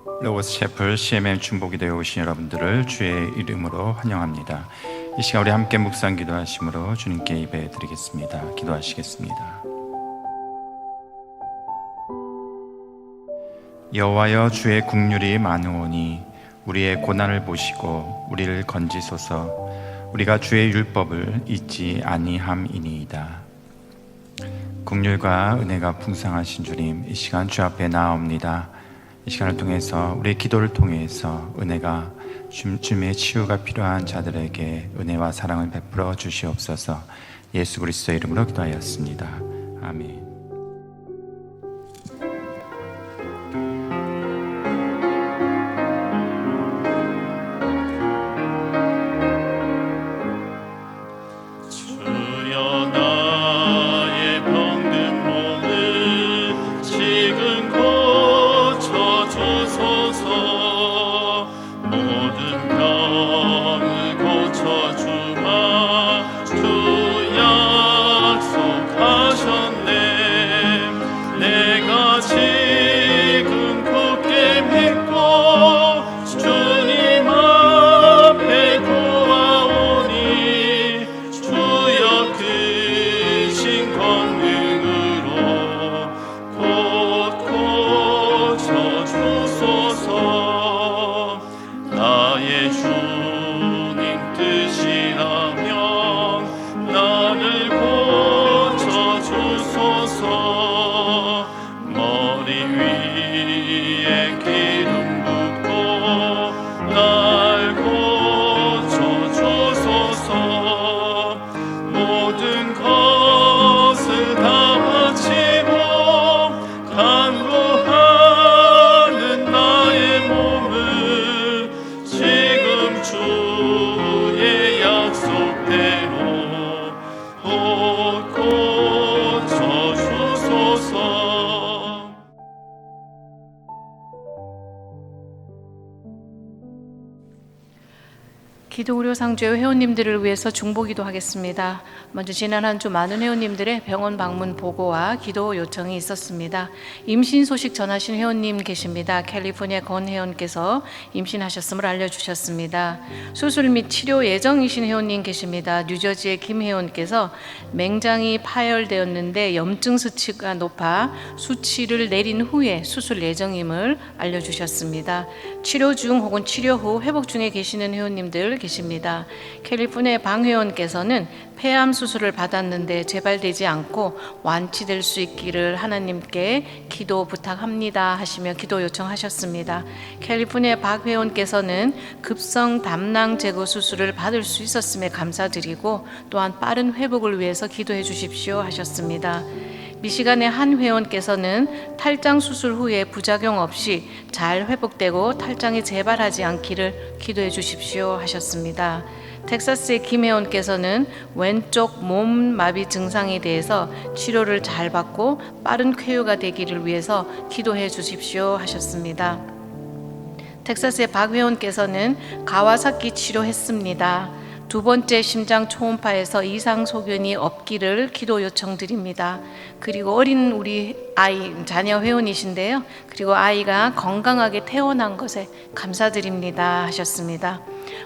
로고스 채플 CMM 중보기도에 오신 여러분들을 주의 이름으로 환영합니다. 이 시간 우리 함께 묵상 기도하심으로 주님께 예배 드리겠습니다. 기도하시겠습니다. 여호와여, 주의 국률이 많으오니 우리의 고난을 보시고 우리를 건지소서. 우리가 주의 율법을 잊지 아니함이니이다. 국률과 은혜가 풍성하신 주님, 이 시간 주 앞에 나아옵니다. 이 시간을 통해서 우리의 기도를 통해서 은혜가 주님의 치유가 필요한 자들에게 은혜와 사랑을 베풀어 주시옵소서. 예수 그리스도의 이름으로 기도하였습니다. 아멘. 기도의료상주의 회원님들을 위해서 중보기도 하겠습니다. 먼저 지난 한 주 많은 회원님들의 병원 방문 보고와 기도 요청이 있었습니다. 임신 소식 전하신 회원님 계십니다. 캘리포니아 권 회원께서 임신하셨음을 알려주셨습니다. 수술 및 치료 예정이신 회원님 계십니다. 뉴저지의 김 회원께서 맹장이 파열되었는데 염증 수치가 높아 수치를 내린 후에 수술 예정임을 알려주셨습니다. 치료 중 혹은 치료 후 회복 중에 계시는 회원님들 계십니다. 캘리포니아 방 회원께서는 폐암 수술을 받았는데 재발되지 않고 완치될 수 있기를 하나님께 기도 부탁합니다 하시며 기도 요청하셨습니다. 캘리포니아 박 회원께서는 급성 담낭 제거 수술을 받을 수 있었음에 감사드리고 또한 빠른 회복을 위해서 기도해 주십시오 하셨습니다. 미시간의 한 회원께서는 탈장 수술 후에 부작용 없이 잘 회복되고 탈장이 재발하지 않기를 기도해 주십시오 하셨습니다. 텍사스의 김 회원께서는 왼쪽 몸 마비 증상에 대해서 치료를 잘 받고 빠른 쾌유가 되기를 위해서 기도해 주십시오 하셨습니다. 텍사스의 박 회원께서는 가와사키 치료했습니다. 두 번째 심장 초음파에서 이상 소견이 없기를 기도 요청드립니다. 그리고 어린 우리 아이 자녀 회원이신데요. 그리고 아이가 건강하게 태어난 것에 감사드립니다 하셨습니다.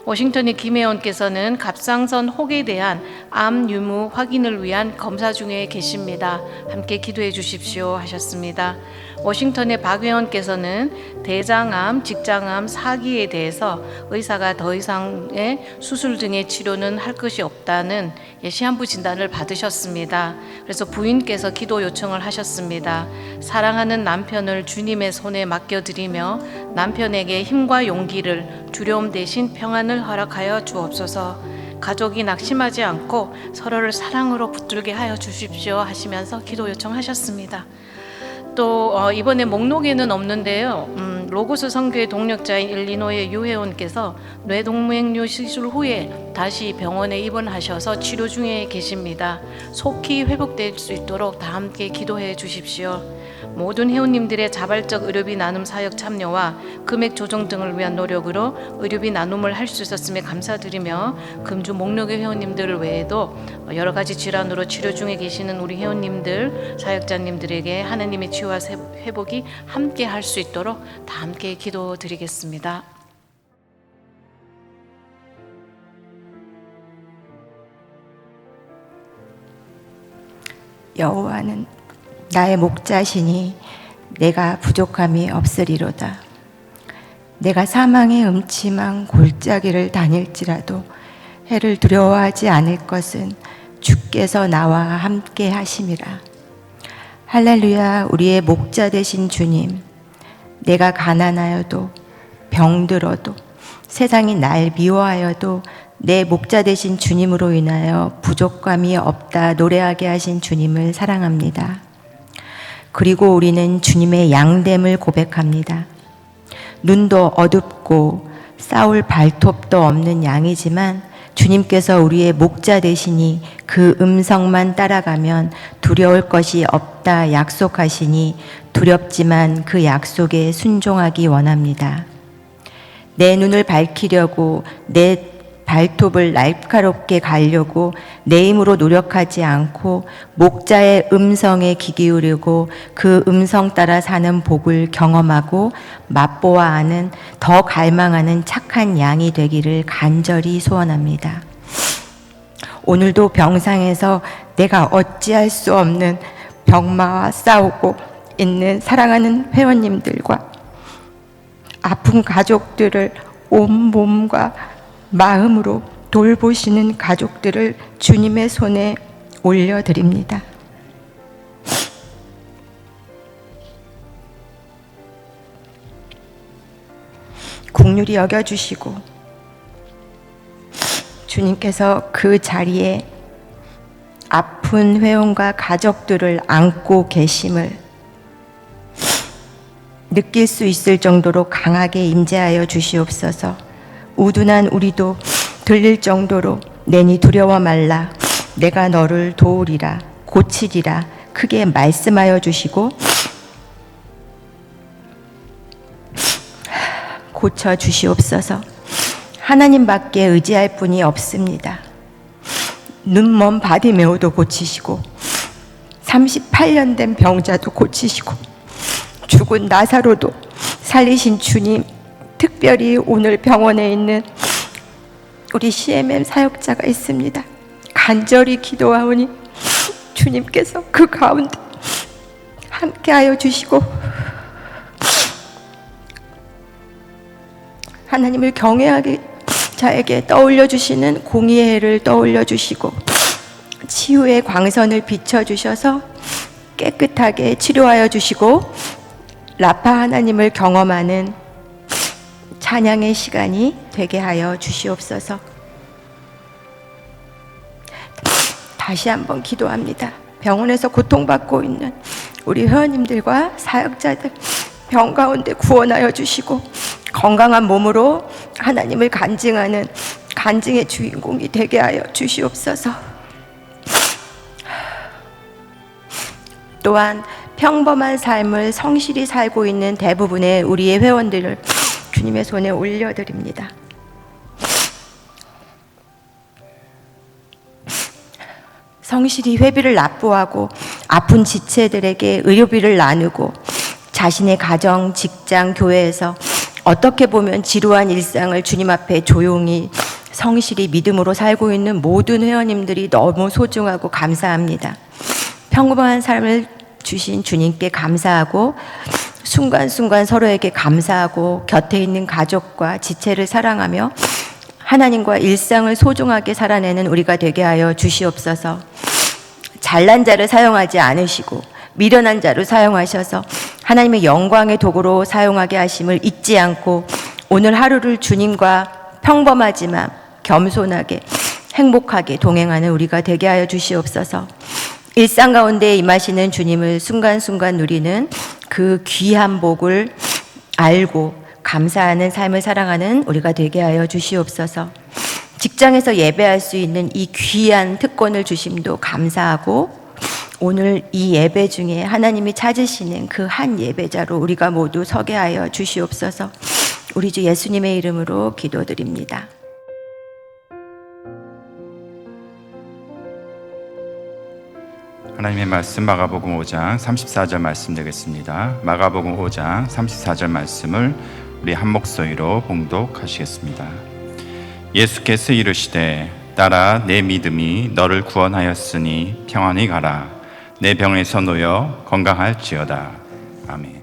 워싱턴의 김 회원께서는 갑상선 혹에 대한 암 유무 확인을 위한 검사 중에 계십니다. 함께 기도해 주십시오 하셨습니다. 워싱턴의 박 회원께서는 대장암, 직장암, 사기에 대해서 의사가 더 이상의 수술 등의 치료는 할 것이 없다는 시한부 진단을 받으셨습니다. 그래서 부인께서 기도 요청을 하셨습니다. 사랑하는 남편을 주님의 손에 맡겨드리며 남편에게 힘과 용기를, 두려움 대신 평안을 허락하여 주옵소서. 가족이 낙심하지 않고 서로를 사랑으로 붙들게 하여 주십시오 하시면서 기도 요청하셨습니다. 또 이번에 목록에는 없는데요. 로고스 선교의 동력자인 일리노이의 유회원께서 뇌동맥류 시술 후에 다시 병원에 입원하셔서 치료 중에 계십니다. 속히 회복될 수 있도록 다 함께 기도해 주십시오. 모든 회원님들의 자발적 의료비 나눔 사역 참여와 금액 조정 등을 위한 노력으로 의료비 나눔을 할 수 있었음에 감사드리며 금주 목록의 회원님들 외에도 여러 가지 질환으로 치료 중에 계시는 우리 회원님들, 사역자님들에게 하나님의 치유와 회복이 함께 할 수 있도록 다 함께 기도드리겠습니다. 여호와는 나의 목자시니 내가 부족함이 없으리로다. 내가 사망의 음침한 골짜기를 다닐지라도 해를 두려워하지 않을 것은 주께서 나와 함께 하심이라. 할렐루야. 우리의 목자 되신 주님, 내가 가난하여도 병들어도 세상이 날 미워하여도 내 목자 되신 주님으로 인하여 부족함이 없다 노래하게 하신 주님을 사랑합니다. 그리고 우리는 주님의 양됨을 고백합니다. 눈도 어둡고 싸울 발톱도 없는 양이지만 주님께서 우리의 목자 되시니 그 음성만 따라가면 두려울 것이 없다 약속하시니 두렵지만 그 약속에 순종하기 원합니다. 내 눈을 밝히려고 내 발톱을 날카롭게 가려고 내 힘으로 노력하지 않고 목자의 음성에 귀 기울이고 그 음성 따라 사는 복을 경험하고 맛보아 아는 더 갈망하는 착한 양이 되기를 간절히 소원합니다. 오늘도 병상에서 내가 어찌할 수 없는 병마와 싸우고 있는 사랑하는 회원님들과 아픈 가족들을 온 몸과 마음으로 돌보시는 가족들을 주님의 손에 올려드립니다. 긍휼히 여겨주시고 주님께서 그 자리에 아픈 회원과 가족들을 안고 계심을 느낄 수 있을 정도로 강하게 임재하여 주시옵소서. 우둔한 우리도 들릴 정도로 내니 두려워 말라. 내가 너를 도우리라. 고치리라. 크게 말씀하여 주시고 고쳐 주시옵소서. 하나님밖에 의지할 분이 없습니다. 눈먼 바디메오도 고치시고 38년 된 병자도 고치시고 죽은 나사로도 살리신 주님, 특별히 오늘 병원에 있는 우리 CMM 사역자가 있습니다. 간절히 기도하오니 주님께서 그 가운데 함께하여 주시고 하나님을 경외하게 자에게 떠올려 주시는 공의의 해를 떠올려 주시고 치유의 광선을 비춰주셔서 깨끗하게 치료하여 주시고 라파 하나님을 경험하는 찬양의 시간이 되게 하여 주시옵소서. 다시 한번 기도합니다. 병원에서 고통받고 있는 우리 회원님들과 사역자들 병 가운데 구원하여 주시고 건강한 몸으로 하나님을 간증하는 간증의 주인공이 되게 하여 주시옵소서. 또한 평범한 삶을 성실히 살고 있는 대부분의 우리의 회원들을 주님의 손에 올려드립니다. 성실히 회비를 납부하고 아픈 지체들에게 의료비를 나누고 자신의 가정, 직장, 교회에서 어떻게 보면 지루한 일상을 주님 앞에 조용히 성실히 믿음으로 살고 있는 모든 회원님들이 너무 소중하고 감사합니다. 평범한 삶을 주신 주님께 감사하고 순간순간 서로에게 감사하고 곁에 있는 가족과 지체를 사랑하며 하나님과 일상을 소중하게 살아내는 우리가 되게 하여 주시옵소서. 잘난 자를 사용하지 않으시고 미련한 자를 사용하셔서 하나님의 영광의 도구로 사용하게 하심을 잊지 않고 오늘 하루를 주님과 평범하지만 겸손하게 행복하게 동행하는 우리가 되게 하여 주시옵소서. 일상 가운데 임하시는 주님을 순간순간 누리는 그 귀한 복을 알고 감사하는 삶을 살아가는 우리가 되게 하여 주시옵소서. 직장에서 예배할 수 있는 이 귀한 특권을 주심도 감사하고 오늘 이 예배 중에 하나님이 찾으시는 그 한 예배자로 우리가 모두 서게 하여 주시옵소서. 우리 주 예수님의 이름으로 기도드립니다. 하나님의 말씀 마가복음 5장 34절 말씀 되겠습니다. 마가복음 5장 34절 말씀을 우리 한 목소리로 봉독하시겠습니다. 예수께서 이르시되 딸아 내 믿음이 너를 구원하였으니 평안히 가라. 내 병에서 놓여 건강할지어다. 아멘.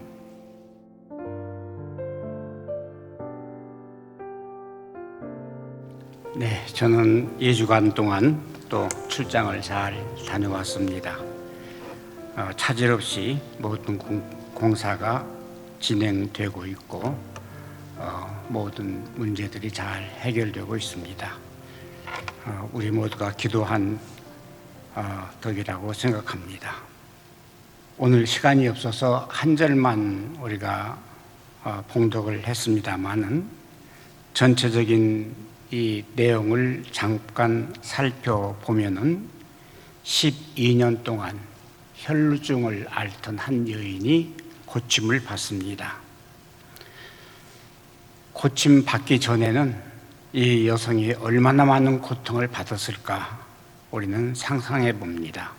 네, 저는 2주간 동안 또 출장을 잘 다녀왔습니다. 차질 없이 모든 공사가 진행되고 있고 모든 문제들이 잘 해결되고 있습니다. 우리 모두가 기도한 덕이라고 생각합니다. 오늘 시간이 없어서 한 절만 우리가 봉독을 했습니다마는 전체적인 이 내용을 잠깐 살펴보면은 12년 동안 혈루증을 앓던 한 여인이 고침을 받습니다. 고침 받기 전에는 이 여성이 얼마나 많은 고통을 받았을까 우리는 상상해 봅니다.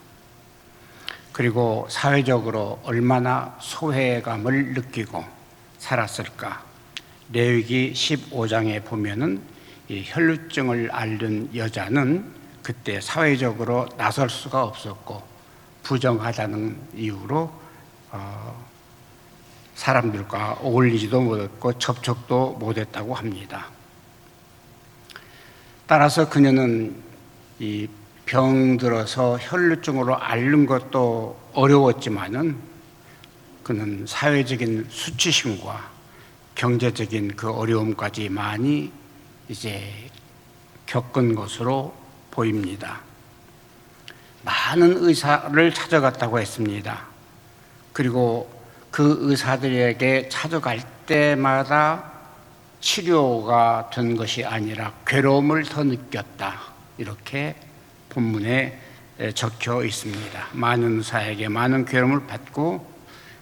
그리고 사회적으로 얼마나 소외감을 느끼고 살았을까. 레위기 15장에 보면은 이 혈루증을 앓는 여자는 그때 사회적으로 나설 수가 없었고 부정하다는 이유로 사람들과 어울리지도 못했고 접촉도 못했다고 합니다. 따라서 그녀는 이 병들어서 혈루증으로 앓는 것도 어려웠지만은 그는 사회적인 수치심과 경제적인 그 어려움까지 많이 이제 겪은 것으로 보입니다. 많은 의사를 찾아갔다고 했습니다. 그리고 그 의사들에게 찾아갈 때마다 치료가 된 것이 아니라 괴로움을 더 느꼈다. 이렇게 본문에 적혀 있습니다. 많은 의사에게 많은 괴로움을 받고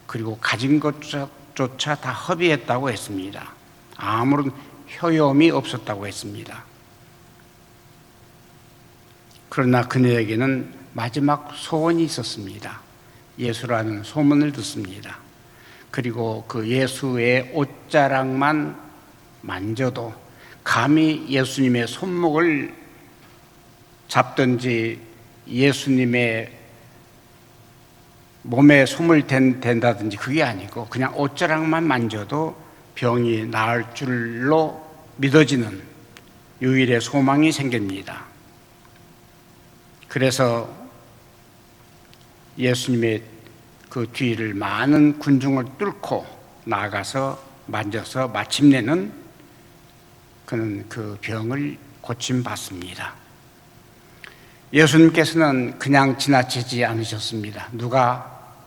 그리고 가진 것조차 다 허비했다고 했습니다. 아무런 효용이 없었다고 했습니다. 그러나 그녀에게는 마지막 소원이 있었습니다. 예수라는 소문을 듣습니다. 그리고 그 예수의 옷자락만 만져도 감히 예수님의 손목을 잡든지 예수님의 몸에 손을 댄다든지 그게 아니고 그냥 옷자락만 만져도 병이 나을 줄로 믿어지는 유일의 소망이 생깁니다. 그래서 예수님의 그 뒤를 많은 군중을 뚫고 나가서 만져서 마침내는 그는 그 병을 고침받습니다. 예수님께서는 그냥 지나치지 않으셨습니다. 누가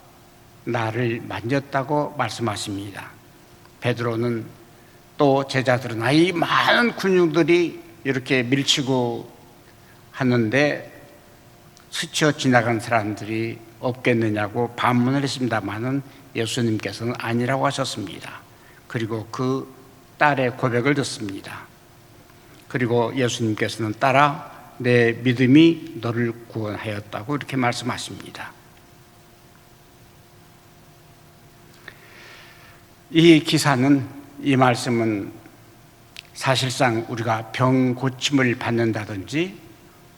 나를 만졌다고 말씀하십니다. 베드로는 또 제자들은 이 많은 군중들이 이렇게 밀치고 하는데 스쳐 지나간 사람들이 없겠느냐고 반문을 했습니다마는 예수님께서는 아니라고 하셨습니다. 그리고 그 딸의 고백을 듣습니다. 그리고 예수님께서는 딸아 내 믿음이 너를 구원하였다고 이렇게 말씀하십니다. 이 기사는, 이 말씀은 사실상 우리가 병 고침을 받는다든지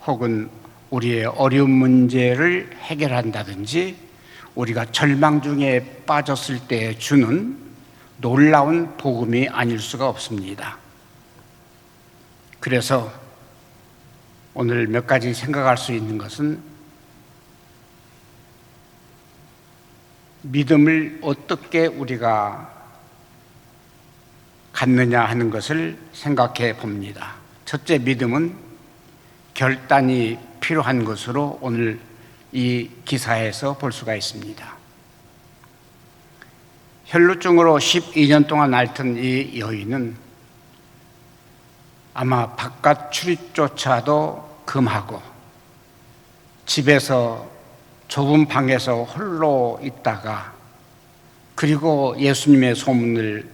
혹은 우리의 어려운 문제를 해결한다든지 우리가 절망 중에 빠졌을 때 주는 놀라운 복음이 아닐 수가 없습니다. 그래서 오늘 몇 가지 생각할 수 있는 것은 믿음을 어떻게 우리가 갖느냐 하는 것을 생각해 봅니다. 첫째, 믿음은 결단이 필요한 것으로 오늘 이 기사에서 볼 수가 있습니다. 혈루증으로 12년 동안 앓던 이 여인은 아마 바깥 출입조차도 금하고 집에서 좁은 방에서 홀로 있다가 그리고 예수님의 소문을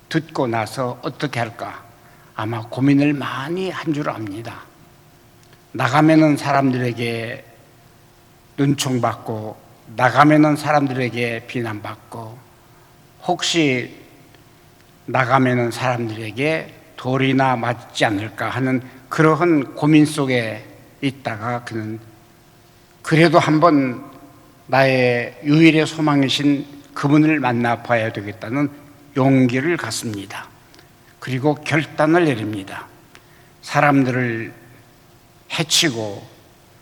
듣고 나서 어떻게 할까? 아마 고민을 많이 한 줄 압니다. 나가면은 사람들에게 눈총받고 나가면은 사람들에게 비난받고 혹시 나가면은 사람들에게 돌이나 맞지 않을까 하는 그러한 고민 속에 있다가 그는 그래도 한번 나의 유일의 소망이신 그분을 만나봐야 되겠다는 용기를 갖습니다. 그리고 결단을 내립니다. 사람들을 해치고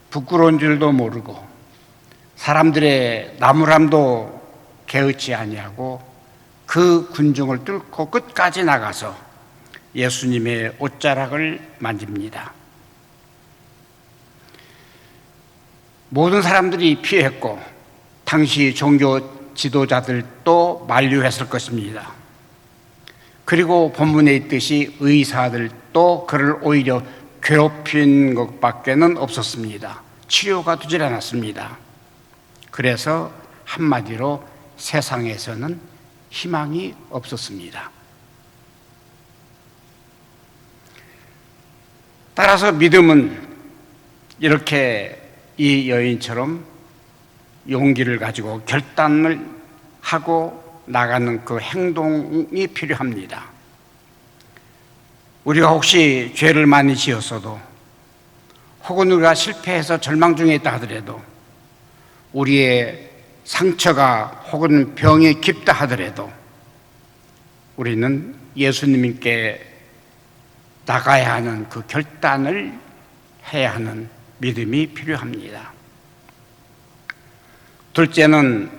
부끄러운 줄도 모르고 사람들의 나무람도 개의치 아니하고 그 군중을 뚫고 끝까지 나가서 예수님의 옷자락을 만집니다. 모든 사람들이 피했고 당시 종교 지도자들도 만류했을 것입니다. 그리고 본문에 있듯이 의사들도 그를 오히려 괴롭힌 것밖에는 없었습니다. 치료가 되질 않았습니다. 그래서 한마디로 세상에서는 희망이 없었습니다. 따라서 믿음은 이렇게 이 여인처럼 용기를 가지고 결단을 하고 나가는 그 행동이 필요합니다. 우리가 혹시 죄를 많이 지었어도 혹은 우리가 실패해서 절망 중에 있다 하더라도 우리의 상처가 혹은 병이 깊다 하더라도 우리는 예수님께 나가야 하는 그 결단을 해야 하는 믿음이 필요합니다. 둘째는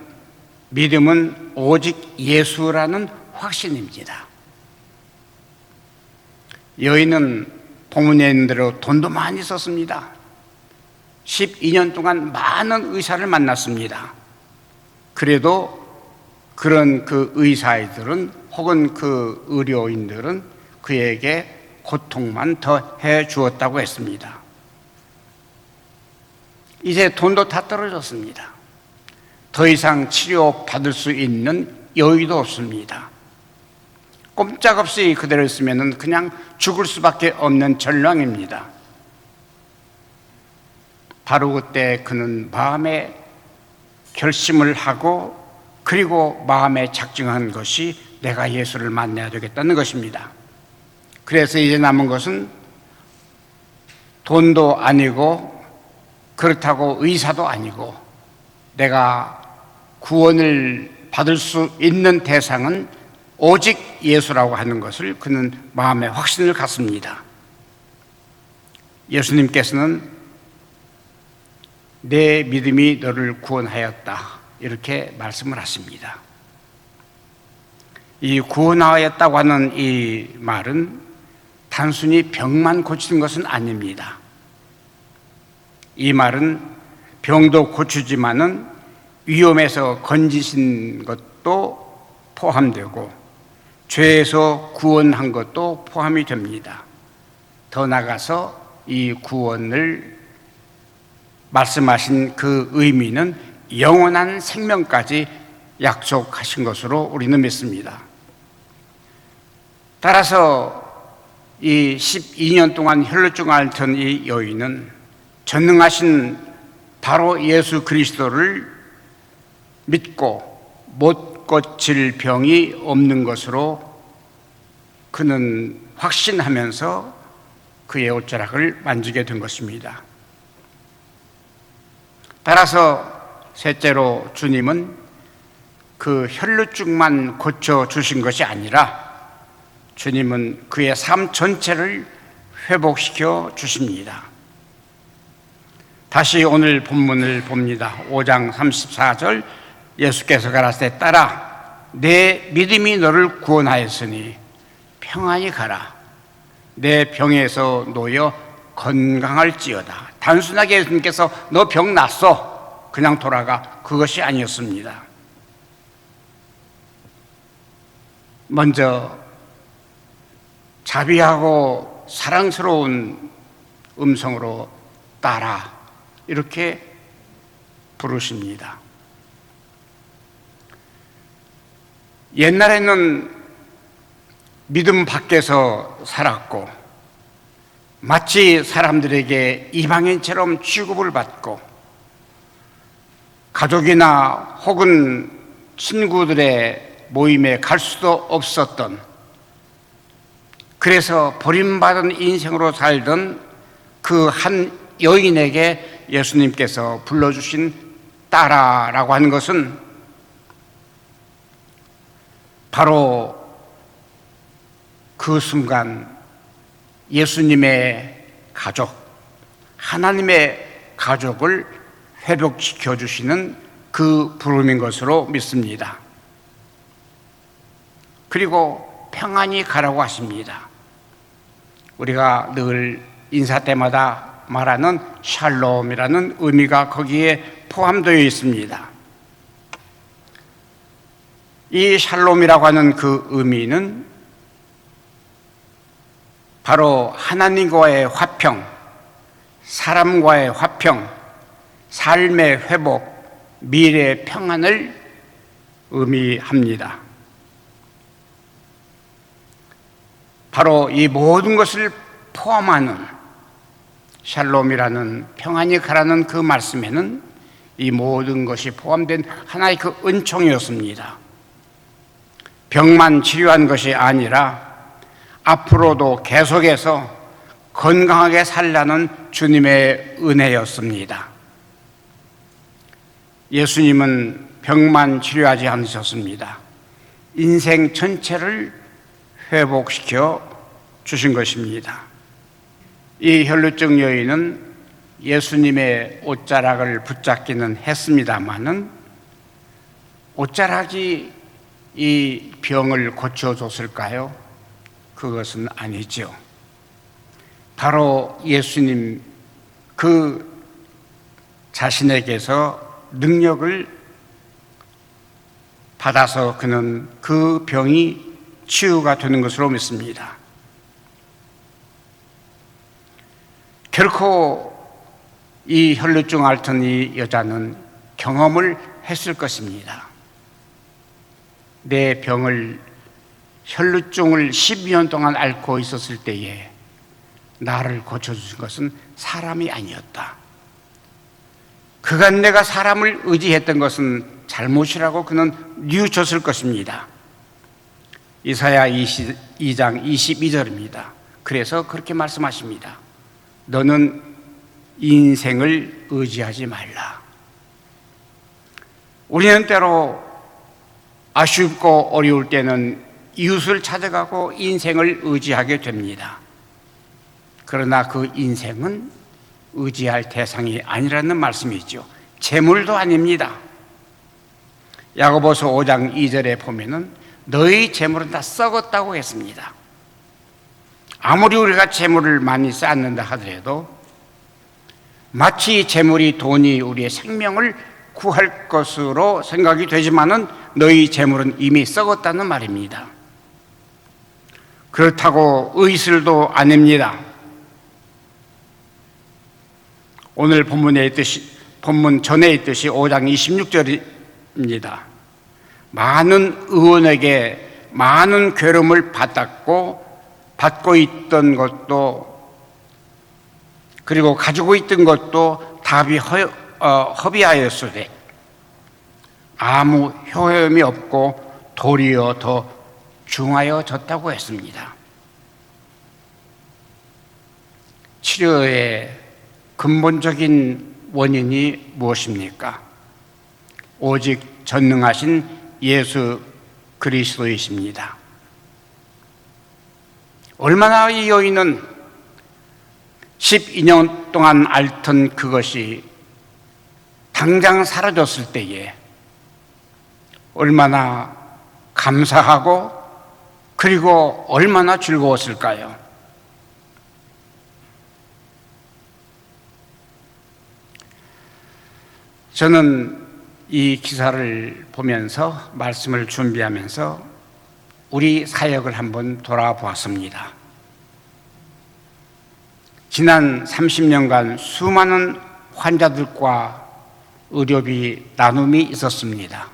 믿음은 오직 예수라는 확신입니다. 여인은 본문에 있는 대로 돈도 많이 썼습니다. 12년 동안 많은 의사를 만났습니다. 그래도 그런 그 의사들은 혹은 그 의료인들은 그에게 고통만 더 해 주었다고 했습니다. 이제 돈도 다 떨어졌습니다. 더 이상 치료받을 수 있는 여유도 없습니다. 꼼짝없이 그대로 있으면 그냥 죽을 수밖에 없는 절망입니다. 바로 그때 그는 마음에 결심을 하고 그리고 마음에 작정한 것이 내가 예수를 만나야 되겠다는 것입니다. 그래서 이제 남은 것은 돈도 아니고 그렇다고 의사도 아니고 내가 구원을 받을 수 있는 대상은 오직 예수라고 하는 것을 그는 마음에 확신을 갖습니다. 예수님께서는 내 믿음이 너를 구원하였다 이렇게 말씀을 하십니다. 이 구원하였다고 하는 이 말은 단순히 병만 고치는 것은 아닙니다. 이 말은 병도 고치지만은 위험에서 건지신 것도 포함되고 죄에서 구원한 것도 포함이 됩니다. 더 나아가서 이 구원을 말씀하신 그 의미는 영원한 생명까지 약속하신 것으로 우리는 믿습니다. 따라서 이 12년 동안 혈루증 앓던 이 여인은 전능하신 바로 예수 그리스도를 믿고 못 고칠 병이 없는 것으로 그는 확신하면서 그의 옷자락을 만지게 된 것입니다. 따라서 셋째로 주님은 그 혈루증만 고쳐주신 것이 아니라 주님은 그의 삶 전체를 회복시켜 주십니다. 다시 오늘 본문을 봅니다. 5장 34절 예수께서 가라사대 따라 내 믿음이 너를 구원하였으니 평안히 가라. 내 병에서 놓여 건강할지어다. 단순하게 예수님께서 너 병 났어 그냥 돌아가 그것이 아니었습니다. 먼저 자비하고 사랑스러운 음성으로 따라 이렇게 부르십니다. 옛날에는 믿음 밖에서 살았고 마치 사람들에게 이방인처럼 취급을 받고 가족이나 혹은 친구들의 모임에 갈 수도 없었던, 그래서 버림받은 인생으로 살던 그 한 여인에게 예수님께서 불러주신 딸아라고 하는 것은 바로 그 순간 예수님의 가족, 하나님의 가족을 회복시켜 주시는 그 부름인 것으로 믿습니다. 그리고 평안히 가라고 하십니다. 우리가 늘 인사 때마다 말하는 샬롬이라는 의미가 거기에 포함되어 있습니다. 이 샬롬이라고 하는 그 의미는 바로 하나님과의 화평, 사람과의 화평, 삶의 회복, 미래의 평안을 의미합니다. 바로 이 모든 것을 포함하는 샬롬이라는 평안이 가라는 그 말씀에는 이 모든 것이 포함된 하나의 그 은총이었습니다. 병만 치료한 것이 아니라 앞으로도 계속해서 건강하게 살라는 주님의 은혜였습니다. 예수님은 병만 치료하지 않으셨습니다. 인생 전체를 회복시켜 주신 것입니다. 이 혈루증 여인은 예수님의 옷자락을 붙잡기는 했습니다마는 옷자락이 이 병을 고쳐줬을까요? 그것은 아니죠. 바로 예수님 그 자신에게서 능력을 받아서 그는 그 병이 치유가 되는 것으로 믿습니다. 결코 이 혈루증 앓던 이 여자는 경험을 했을 것입니다. 내 병을, 혈루증을 12년 동안 앓고 있었을 때에 나를 고쳐주신 것은 사람이 아니었다. 그간 내가 사람을 의지했던 것은 잘못이라고 그는 뉘우쳤을 것입니다. 이사야 22장 22절입니다. 그래서 그렇게 말씀하십니다. 너는 인생을 의지하지 말라. 우리는 때로 아쉽고 어려울 때는 이웃을 찾아가고 인생을 의지하게 됩니다. 그러나 그 인생은 의지할 대상이 아니라는 말씀이죠. 재물도 아닙니다. 야고보서 5장 2절에 보면은 너희 재물은 다 썩었다고 했습니다. 아무리 우리가 재물을 많이 쌓는다 하더라도 마치 재물이, 돈이 우리의 생명을 구할 것으로 생각이 되지만은 너희 재물은 이미 썩었다는 말입니다. 그렇다고 의술도 아닙니다. 오늘 본문에 있듯이, 본문 전에 있듯이 5장 26절입니다. 많은 의원에게 많은 괴로움을 받고 있던 것도, 그리고 가지고 있던 것도 답이 허비하였으되 아무 효험이 없고 도리어 더 중하여졌다고 했습니다. 치료의 근본적인 원인이 무엇입니까? 오직 전능하신 예수 그리스도이십니다. 얼마나 이 여인은 12년 동안 앓던 그것이 당장 사라졌을 때에 얼마나 감사하고 그리고 얼마나 즐거웠을까요? 저는 이 기사를 보면서, 말씀을 준비하면서 우리 사역을 한번 돌아보았습니다. 지난 30년간 수많은 환자들과 의료비 나눔이 있었습니다.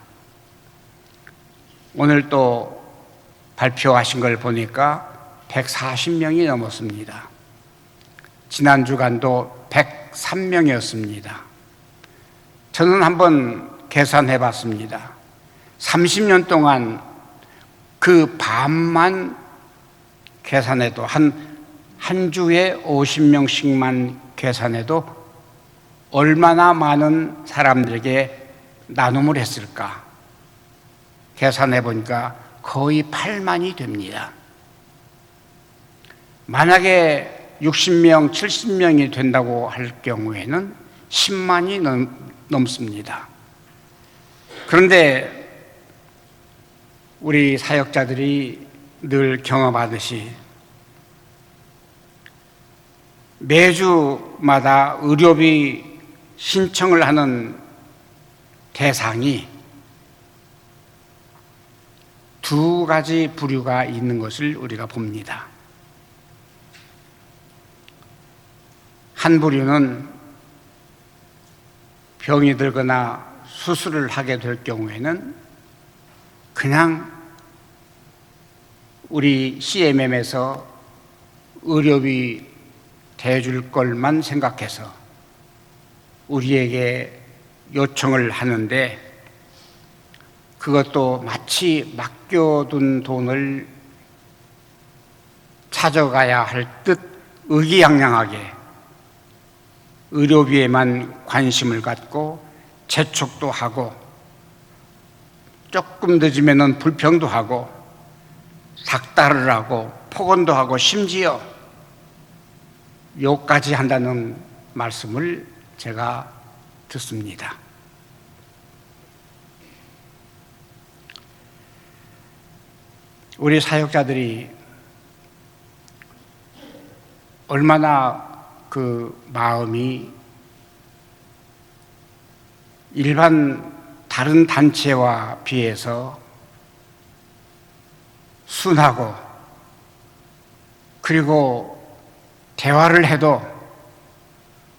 오늘 또 발표하신 걸 보니까 140명이 넘었습니다. 지난 주간도 103명이었습니다. 저는 한번 계산해 봤습니다. 30년 동안 그 반만 계산해도 한 주에 50명씩만 계산해도 얼마나 많은 사람들에게 나눔을 했을까? 계산해 보니까 거의 8만이 됩니다. 만약에 60명, 70명이 된다고 할 경우에는 10만이 넘습니다. 그런데 우리 사역자들이 늘 경험하듯이 매주마다 의료비 신청을 하는 대상이 두 가지 부류가 있는 것을 우리가 봅니다. 한 부류는 병이 들거나 수술을 하게 될 경우에는 그냥 우리 CMM에서 의료비 대줄 걸만 생각해서 우리에게 요청을 하는데 그것도 마치 맡겨둔 돈을 찾아가야 할 듯 의기양양하게 의료비에만 관심을 갖고 재촉도 하고 조금 늦으면 불평도 하고 삭달을 하고 폭언도 하고 심지어 욕까지 한다는 말씀을 제가 듣습니다. 우리 사역자들이 얼마나 그 마음이 일반 다른 단체와 비해서 순하고 그리고 대화를 해도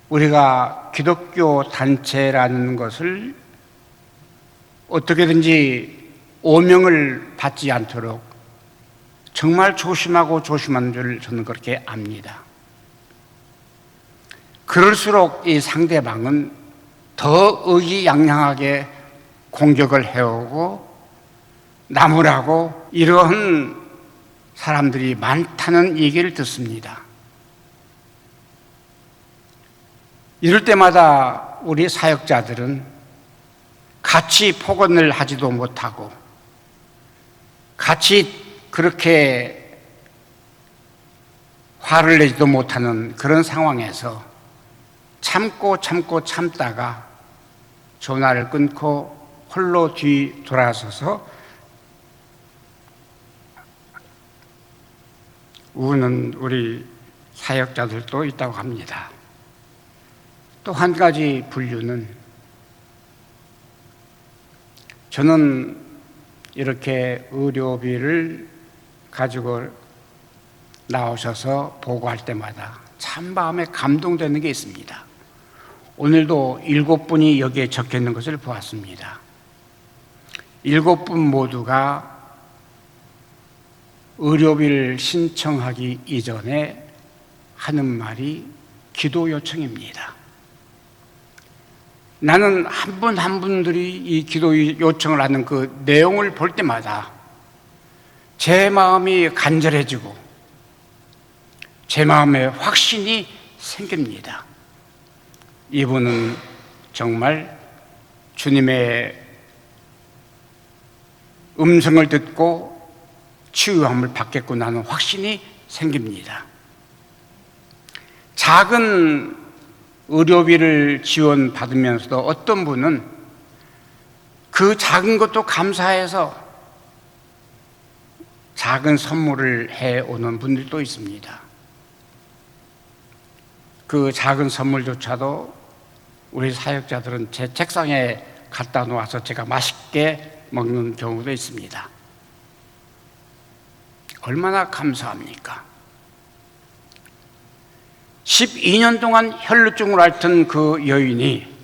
우리가 기독교 단체라는 것을 어떻게든지 오명을 받지 않도록 정말 조심하고 조심한 줄 저는 그렇게 압니다. 그럴수록 이 상대방은 더 의기양양하게 공격을 해오고 나무라고 이러한 사람들이 많다는 얘기를 듣습니다. 이럴 때마다 우리 사역자들은 같이 폭언을 하지도 못하고 같이 그렇게 화를 내지도 못하는 그런 상황에서 참다가 전화를 끊고 홀로 뒤돌아서서 우는 우리 사역자들도 있다고 합니다. 또 한 가지 분류는 저는 이렇게 의료비를 가지고 나오셔서 보고할 때마다 참 마음에 감동되는 게 있습니다. 오늘도 7분이 여기에 적혀 있는 것을 보았습니다. 7분 모두가 의료비를 신청하기 이전에 하는 말이 기도 요청입니다. 나는 한 분 한 분들이 이 기도 요청을 하는 그 내용을 볼 때마다 제 마음이 간절해지고 제 마음에 확신이 생깁니다. 이분은 정말 주님의 음성을 듣고 치유함을 받겠구나 하는 확신이 생깁니다. 작은 의료비를 지원받으면서도 어떤 분은 그 작은 것도 감사해서 작은 선물을 해오는 분들도 있습니다. 그 작은 선물조차도 우리 사역자들은 제 책상에 갖다 놓아서 제가 맛있게 먹는 경우도 있습니다. 얼마나 감사합니까? 12년 동안 혈루증을 앓던 그 여인이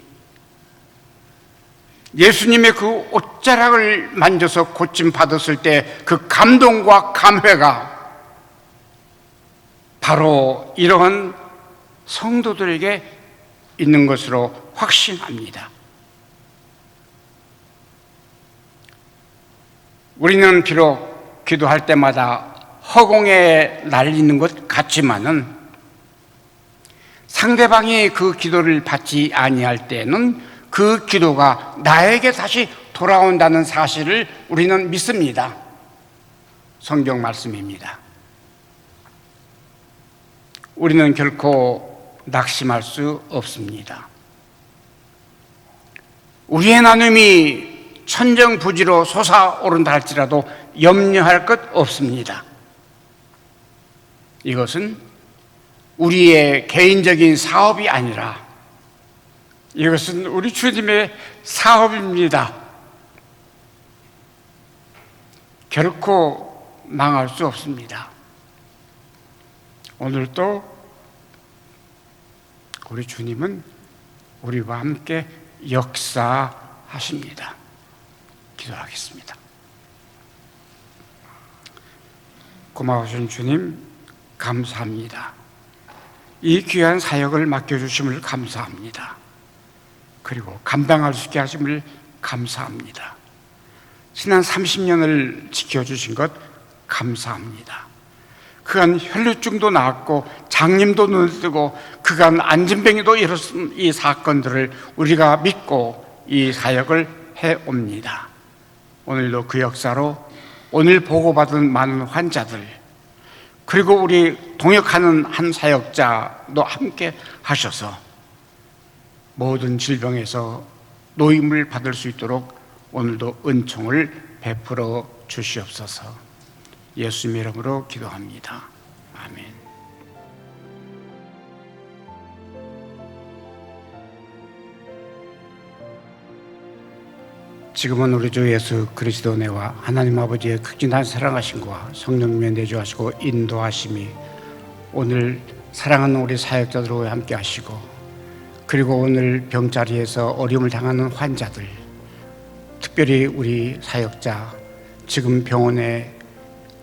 예수님의 그 옷자락을 만져서 고침 받았을 때 그 감동과 감회가 바로 이러한 성도들에게 있는 것으로 확신합니다. 우리는 비록 기도할 때마다 허공에 날리는 것 같지만은 상대방이 그 기도를 받지 아니할 때는 그 기도가 나에게 다시 돌아온다는 사실을 우리는 믿습니다. 성경 말씀입니다. 우리는 결코 낙심할 수 없습니다. 우리의 나눔이 천정부지로 솟아오른다 할지라도 염려할 것 없습니다. 이것은 우리의 개인적인 사업이 아니라 이것은 우리 주님의 사업입니다. 결코 망할 수 없습니다. 오늘도 우리 주님은 우리와 함께 역사하십니다. 기도하겠습니다. 고마우신 주님, 감사합니다. 이 귀한 사역을 맡겨주심을 감사합니다. 그리고 감당할 수 있게 하심을 감사합니다. 지난 30년을 지켜주신 것 감사합니다. 그간 혈류증도 나았고 장님도 눈을 뜨고 그간 안진병이도 일었은 이 사건들을 우리가 믿고 이 사역을 해옵니다. 오늘도 그 역사로 오늘 보고받은 많은 환자들, 그리고 우리 동역하는 한 사역자도 함께 하셔서 모든 질병에서 노임을 받을 수 있도록 오늘도 은총을 베풀어 주시옵소서. 예수님 이름으로 기도합니다. 아멘. 지금은 우리 주 예수 그리스도 내와 하나님 아버지의 극진한 사랑하심과 성령님의 내주하시고 인도하심이 오늘 사랑하는 우리 사역자들과 함께 하시고, 그리고 오늘 병자리에서 어려움을 당하는 환자들, 특별히 우리 사역자 지금 병원에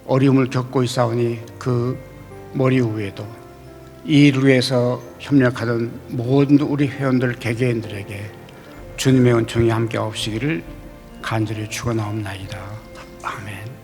어려움을 겪고 있사오니 그 머리 위에도 이 일을 위해서 협력하던 모든 우리 회원들 개개인들에게 주님의 은총이 함께 없으기를 간절히 축원하옵나이다. 아멘.